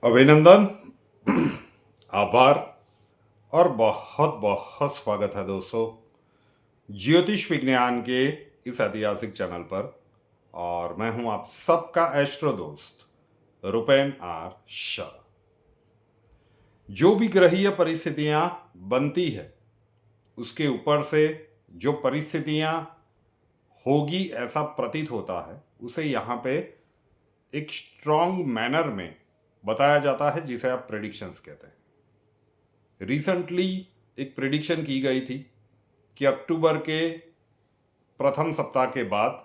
अभिनंदन, आभार और बहुत बहुत स्वागत है दोस्तों ज्योतिष विज्ञान के इस ऐतिहासिक चैनल पर। और मैं हूं आप सबका एस्ट्रो दोस्त रुपेन आर शाह। जो भी ग्रहीय परिस्थितियां बनती है उसके ऊपर से जो परिस्थितियां होगी ऐसा प्रतीत होता है उसे यहाँ पे एक स्ट्रॉन्ग मैनर में बताया जाता है जिसे आप प्रेडिक्शंस कहते हैं। रिसेंटली एक प्रेडिक्शन की गई थी कि अक्टूबर के प्रथम सप्ताह के बाद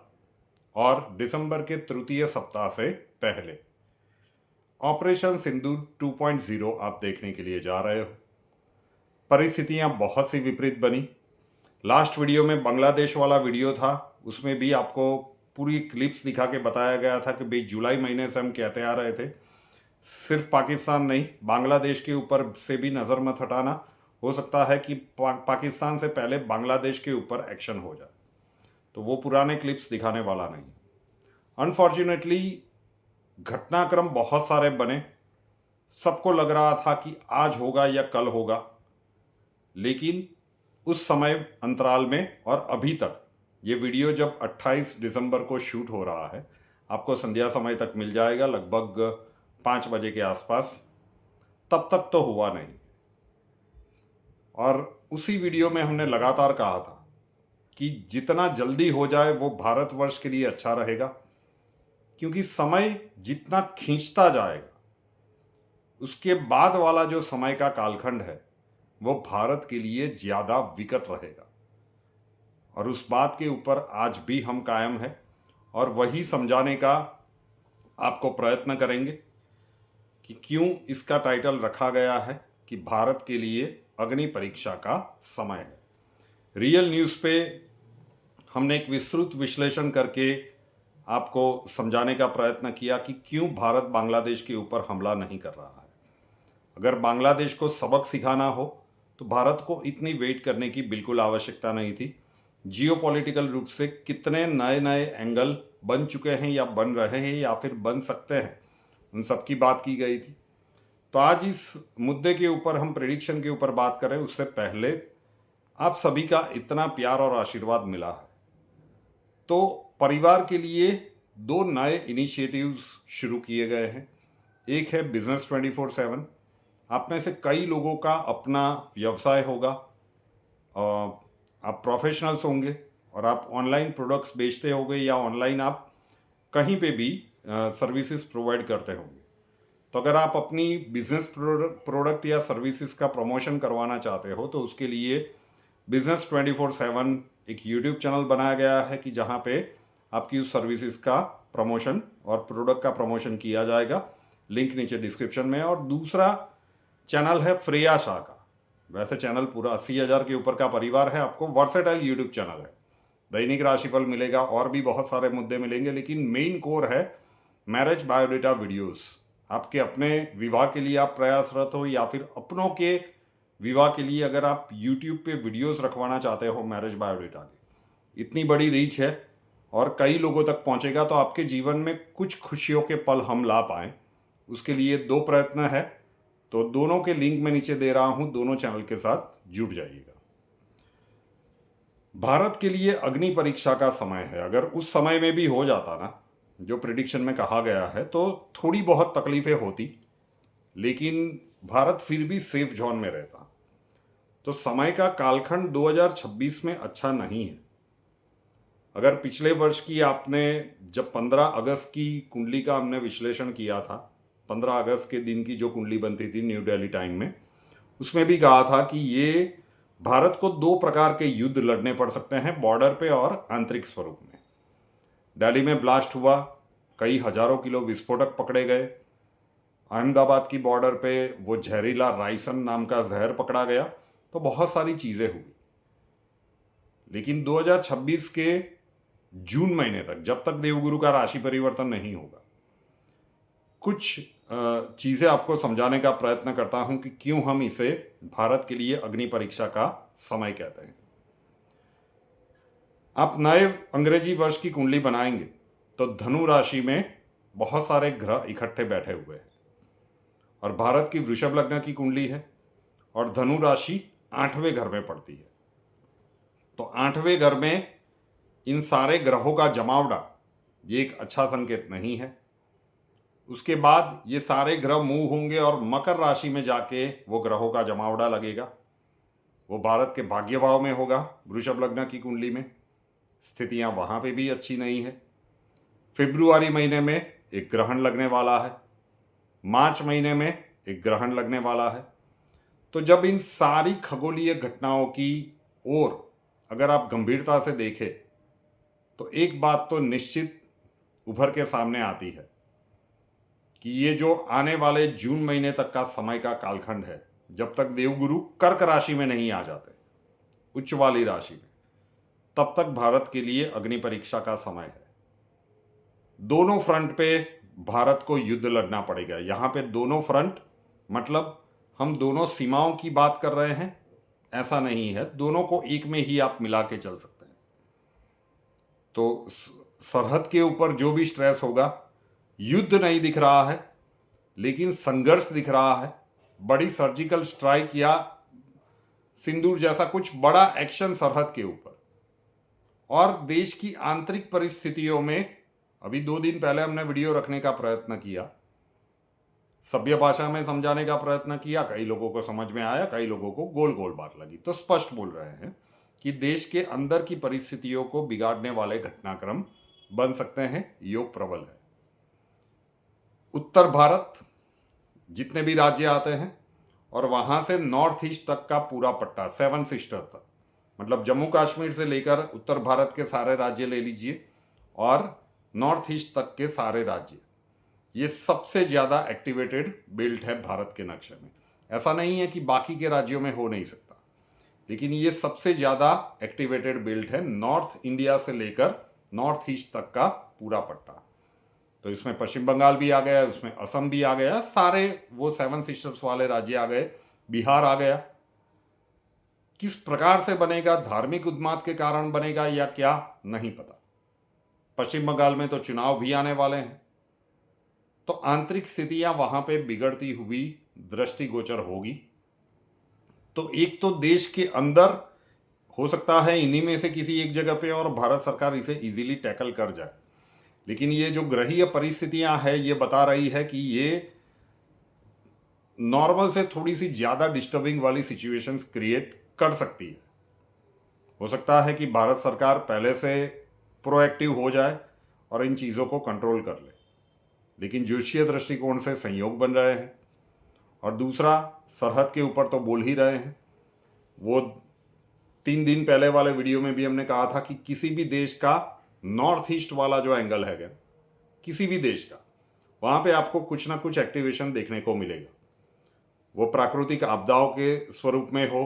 और दिसंबर के तृतीय सप्ताह से पहले ऑपरेशन सिंदूर 2.0 आप देखने के लिए जा रहे हो। परिस्थितियां बहुत सी विपरीत बनी। लास्ट वीडियो में बांग्लादेश वाला वीडियो था, उसमें भी आपको पूरी क्लिप्स दिखा के बताया गया था कि भाई जुलाई महीने से हम कहते आ रहे थे सिर्फ पाकिस्तान नहीं बांग्लादेश के ऊपर से भी नज़र मत हटाना, हो सकता है कि पाकिस्तान से पहले बांग्लादेश के ऊपर एक्शन हो जाए। तो वो पुराने क्लिप्स दिखाने वाला नहीं। अनफॉर्चुनेटली घटनाक्रम बहुत सारे बने, सबको लग रहा था कि आज होगा या कल होगा, लेकिन उस समय अंतराल में और अभी तक ये वीडियो जब 28 दिसंबर को शूट हो रहा है, आपको संध्या समय तक मिल जाएगा, लगभग 5 बजे के आसपास। तब तक तो हुआ नहीं। और उसी वीडियो में हमने लगातार कहा था कि जितना जल्दी हो जाए वो भारतवर्ष के लिए अच्छा रहेगा, क्योंकि समय जितना खींचता जाएगा उसके बाद वाला जो समय का कालखंड है वो भारत के लिए ज़्यादा विकट रहेगा। और उस बात के ऊपर आज भी हम कायम हैं और वही समझाने का आपको प्रयत्न करेंगे कि क्यों इसका टाइटल रखा गया है कि भारत के लिए अग्नि परीक्षा का समय है। रियल न्यूज़ पे हमने एक विस्तृत विश्लेषण करके आपको समझाने का प्रयत्न किया कि क्यों भारत बांग्लादेश के ऊपर हमला नहीं कर रहा है। अगर बांग्लादेश को सबक सिखाना हो तो भारत को इतनी वेट करने की बिल्कुल आवश्यकता नहीं थी। जियोपॉलिटिकल रूप से कितने नए नए एंगल बन चुके हैं या बन रहे हैं या फिर बन सकते हैं, उन सब की बात की गई थी। तो आज इस मुद्दे के ऊपर हम प्रेडिक्शन के ऊपर बात करें उससे पहले आप सभी का इतना प्यार और आशीर्वाद मिला है, तो परिवार के लिए 2 नए इनिशिएटिव्स शुरू किए गए हैं। एक है बिजनेस 24/7। आप में से कई लोगों का अपना व्यवसाय होगा, आप प्रोफेशनल्स होंगे और आप ऑनलाइन प्रोडक्ट्स बेचते होंगे या ऑनलाइन आप कहीं पे भी सर्विसेज प्रोवाइड करते होंगे। तो अगर आप अपनी बिजनेस प्रोडक्ट या सर्विसेज का प्रमोशन करवाना चाहते हो तो उसके लिए बिजनेस 24/7 एक यूट्यूब चैनल बनाया गया है कि जहाँ पे आपकी उस सर्विसेज का प्रमोशन और प्रोडक्ट का प्रमोशन किया जाएगा। लिंक नीचे डिस्क्रिप्शन में। और दूसरा चैनल है फ्रेया शाह का। वैसे चैनल पूरा 80,000 के ऊपर का परिवार है, आपको वर्सेटाइल यूट्यूब चैनल है, दैनिक राशिफल मिलेगा और भी बहुत सारे मुद्दे मिलेंगे, लेकिन मेन कोर है मैरिज बायोडेटा वीडियोस। आपके अपने विवाह के लिए आप प्रयासरत हो या फिर अपनों के विवाह के लिए अगर आप यूट्यूब पे वीडियोस रखवाना चाहते हो मैरिज बायोडेटा के, इतनी बड़ी रीच है और कई लोगों तक पहुंचेगा तो आपके जीवन में कुछ खुशियों के पल हम ला पाएँ, उसके लिए 2 प्रयत्न है। तो दोनों के लिंक मैं नीचे दे रहा हूं, दोनों चैनल के साथ जुड़ जाइएगा। भारत के लिए अग्नि परीक्षा का समय है। अगर उस समय में भी हो जाता ना जो प्रिडिक्शन में कहा गया है तो थोड़ी बहुत तकलीफें होती, लेकिन भारत फिर भी सेफ जोन में रहता। तो समय का कालखंड 2026 में अच्छा नहीं है। अगर पिछले वर्ष की आपने जब 15 अगस्त की कुंडली का हमने विश्लेषण किया था, 15 अगस्त के दिन की जो कुंडली बनती थी न्यू दिल्ली टाइम में, उसमें भी कहा था कि ये भारत को 2 प्रकार के युद्ध लड़ने पड़ सकते हैं, बॉर्डर पे और आंतरिक स्वरूप में। दिल्ली में ब्लास्ट हुआ, कई हजारों किलो विस्फोटक पकड़े गए। अहमदाबाद की बॉर्डर पे वो जहरीला राइसन नाम का जहर पकड़ा गया। तो बहुत सारी चीज़ें हुई, लेकिन 2026 के जून महीने तक, जब तक देवगुरु का राशि परिवर्तन नहीं होगा, कुछ चीज़ें आपको समझाने का प्रयत्न करता हूं कि क्यों हम इसे भारत के लिए अग्नि परीक्षा का समय कहते हैं। आप नए अंग्रेजी वर्ष की कुंडली बनाएंगे तो धनु राशि में बहुत सारे ग्रह इकट्ठे बैठे हुए हैं और भारत की वृषभ लग्न की कुंडली है और धनु राशि 8वें घर में पड़ती है। तो 8वें घर में इन सारे ग्रहों का जमावड़ा ये एक अच्छा संकेत नहीं है। उसके बाद ये सारे ग्रह मूव होंगे और मकर राशि में जाके वो ग्रहों का जमावड़ा लगेगा। वो भारत के भाग्य भाव में होगा। वृषभ लग्न की कुंडली में स्थितियां वहां पे भी अच्छी नहीं है। फरवरी महीने में एक ग्रहण लगने वाला है, मार्च महीने में एक ग्रहण लगने वाला है। तो जब इन सारी खगोलीय घटनाओं की ओर अगर आप गंभीरता से देखें तो एक बात तो निश्चित उभर के सामने आती है कि ये जो आने वाले जून महीने तक का समय का कालखंड है, जब तक देवगुरु कर्क राशि में नहीं आ जाते, उच्च वाली राशि में, तब तक भारत के लिए अग्नि परीक्षा का समय है। दोनों फ्रंट पे भारत को युद्ध लड़ना पड़ेगा। यहाँ पे दोनों फ्रंट मतलब हम दोनों सीमाओं की बात कर रहे हैं, ऐसा नहीं है। दोनों को एक में ही आप मिला के चल सकते हैं। तो सरहद के ऊपर जो भी स्ट्रेस होगा, युद्ध नहीं दिख रहा है लेकिन संघर्ष दिख रहा है। बड़ी सर्जिकल स्ट्राइक या सिंदूर जैसा कुछ बड़ा एक्शन सरहद के ऊपर। और देश की आंतरिक परिस्थितियों में अभी 2 दिन पहले हमने वीडियो रखने का प्रयत्न किया, सभ्य भाषा में समझाने का प्रयत्न किया। कई लोगों को समझ में आया, कई लोगों को गोल गोल बात लगी। तो स्पष्ट बोल रहे हैं कि देश के अंदर की परिस्थितियों को बिगाड़ने वाले घटनाक्रम बन सकते हैं। योग प्रबल है। उत्तर भारत जितने भी राज्य आते हैं और वहां से नॉर्थ ईस्ट तक का पूरा पट्टा, 7 सिस्टर तक, मतलब जम्मू कश्मीर से लेकर उत्तर भारत के सारे राज्य ले लीजिए और नॉर्थ ईस्ट तक के सारे राज्य, ये सबसे ज़्यादा एक्टिवेटेड बेल्ट है भारत के नक्शे में। ऐसा नहीं है कि बाकी के राज्यों में हो नहीं सकता, लेकिन ये सबसे ज़्यादा एक्टिवेटेड बेल्ट है। नॉर्थ इंडिया से लेकर नॉर्थ ईस्ट तक का पूरा पट्टा। तो इसमें पश्चिम बंगाल भी आ गया, उसमें असम भी आ गया, सारे वो 7 सिस्टर्स वाले राज्य आ गए, बिहार आ गया। किस प्रकार से बनेगा, धार्मिक उन्माद के कारण बनेगा या क्या, नहीं पता। पश्चिम बंगाल में तो चुनाव भी आने वाले हैं। तो आंतरिक स्थितियां वहां पे बिगड़ती हुई दृष्टिगोचर होगी। तो एक तो देश के अंदर हो सकता है इन्हीं में से किसी एक जगह पे और भारत सरकार इसे इजीली टैकल कर जाए, लेकिन ये जो ग्रहीय परिस्थितियां हैं ये बता रही है कि ये नॉर्मल से थोड़ी सी ज़्यादा डिस्टर्बिंग वाली सिचुएशंस क्रिएट कर सकती है। हो सकता है कि भारत सरकार पहले से प्रोएक्टिव हो जाए और इन चीज़ों को कंट्रोल कर ले, लेकिन ज्योतिषीय दृष्टिकोण से संयोग बन रहे हैं। और दूसरा, सरहद के ऊपर तो बोल ही रहे हैं। वो 3 दिन पहले वाले वीडियो में भी हमने कहा था कि किसी भी देश का नॉर्थ ईस्ट वाला जो एंगल है, किसी भी देश का, वहाँ पे आपको कुछ ना कुछ एक्टिवेशन देखने को मिलेगा। वो प्राकृतिक आपदाओं के स्वरूप में हो,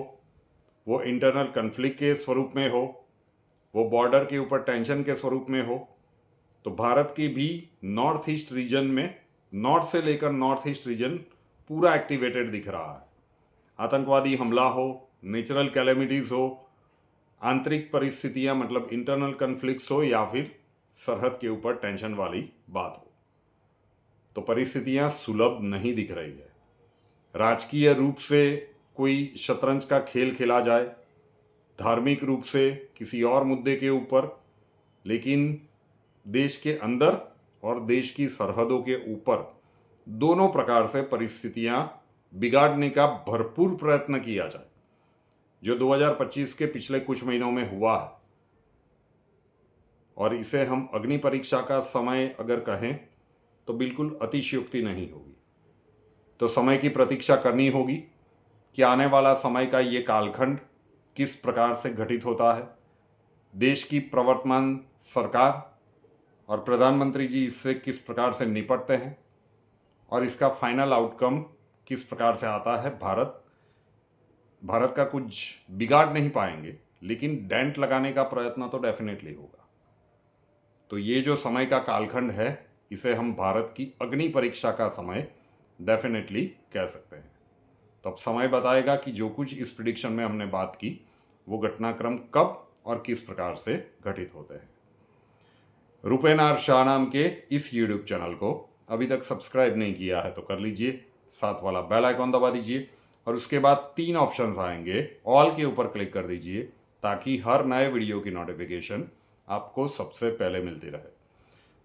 वो इंटरनल कन्फ्लिक्ट के स्वरूप में हो, वो बॉर्डर के ऊपर टेंशन के स्वरूप में हो। तो भारत की भी नॉर्थ ईस्ट रीजन में, नॉर्थ से लेकर नॉर्थ ईस्ट रीजन पूरा एक्टिवेटेड दिख रहा है। आतंकवादी हमला हो, नेचुरल कैलेमिटीज़ हो, आंतरिक परिस्थितियां मतलब इंटरनल कन्फ्लिक्ट्स हो, या फिर सरहद के ऊपर टेंशन वाली बात हो, तो परिस्थितियां सुलभ नहीं दिख रही है। राजकीय रूप से कोई शतरंज का खेल खेला जाए, धार्मिक रूप से किसी और मुद्दे के ऊपर, लेकिन देश के अंदर और देश की सरहदों के ऊपर दोनों प्रकार से परिस्थितियां बिगाड़ने का भरपूर प्रयत्न किया जाए, जो 2025 के पिछले कुछ महीनों में हुआ है। और इसे हम अग्नि परीक्षा का समय अगर कहें तो बिल्कुल अतिशयोक्ति नहीं होगी। तो समय की प्रतीक्षा करनी होगी कि आने वाला समय का ये कालखंड किस प्रकार से घटित होता है, देश की प्रवर्तमान सरकार और प्रधानमंत्री जी इससे किस प्रकार से निपटते हैं और इसका फाइनल आउटकम किस प्रकार से आता है। भारत का कुछ बिगाड़ नहीं पाएंगे, लेकिन डेंट लगाने का प्रयत्न तो डेफिनेटली होगा। तो ये जो समय का कालखंड है, इसे हम भारत की अग्नि परीक्षा का समय डेफिनेटली कह सकते हैं। तो अब समय बताएगा कि जो कुछ इस प्रिडिक्शन में हमने बात की वो घटनाक्रम कब और किस प्रकार से घटित होते हैं। रुपेन आर शाह नाम के इस यूट्यूब चैनल को अभी तक सब्सक्राइब नहीं किया है तो कर लीजिए साथ वाला बेल आइकॉन दबा दीजिए और उसके बाद 3 ऑप्शंस आएंगे, ऑल के ऊपर क्लिक कर दीजिए ताकि हर नए वीडियो की नोटिफिकेशन आपको सबसे पहले मिलती रहे।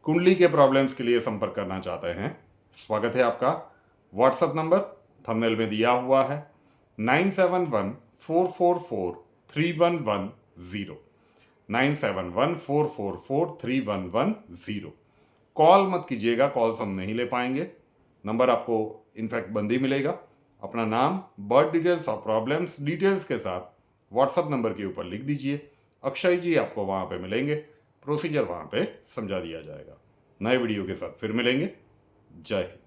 कुंडली के प्रॉब्लम्स के लिए संपर्क करना चाहते हैं, स्वागत है आपका। व्हाट्सएप नंबर थंबनेल में दिया हुआ है 9714443110, 9714443110। कॉल मत कीजिएगा, कॉल्स हम नहीं ले पाएंगे। नंबर आपको इनफैक्ट बंद ही मिलेगा। अपना नाम, बर्थ डिटेल्स और प्रॉब्लम्स डिटेल्स के साथ व्हाट्सएप नंबर के ऊपर लिख दीजिए। अक्षय जी आपको वहाँ पे मिलेंगे, प्रोसीजर वहाँ पे समझा दिया जाएगा। नए वीडियो के साथ फिर मिलेंगे। जय हिंद।